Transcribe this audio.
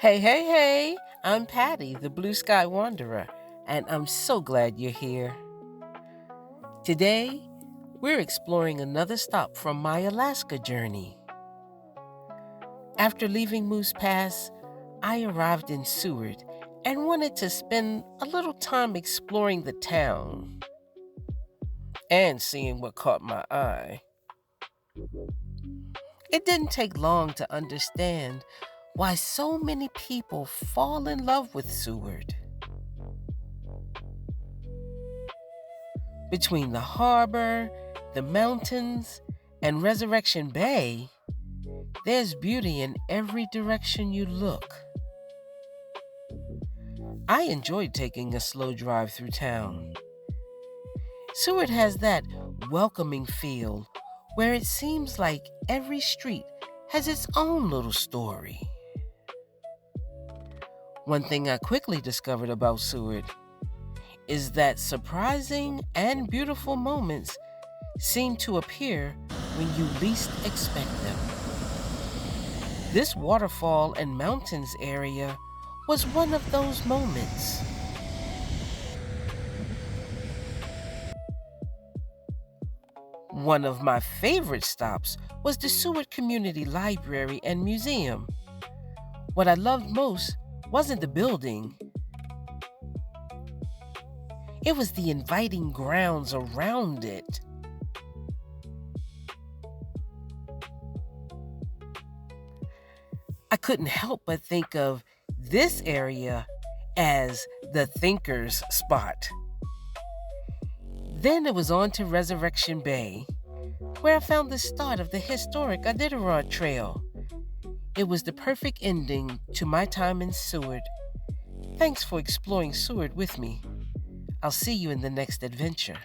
Hey, hey, hey! I'm Patty, the Blue Sky Wanderer, and I'm so glad you're here. Today, we're exploring another stop from my Alaska journey. After leaving Moose Pass, I arrived in Seward and wanted to spend a little time exploring the town and seeing what caught my eye. It didn't take long to understand why so many people fall in love with Seward. Between the harbor, the mountains, and Resurrection Bay, there's beauty in every direction you look. I enjoyed taking a slow drive through town. Seward has that welcoming feel where it seems like every street has its own little story. One thing I quickly discovered about Seward is that surprising and beautiful moments seem to appear when you least expect them. This waterfall and mountains area was one of those moments. One of my favorite stops was the Seward Community Library and Museum. What I loved most wasn't the building. It was the inviting grounds around it. I couldn't help but think of this area as the thinker's spot. Then it was on to Resurrection Bay, where I found the start of the historic Iditarod Trail. It was the perfect ending to my time in Seward. Thanks for exploring Seward with me. I'll see you in the next adventure.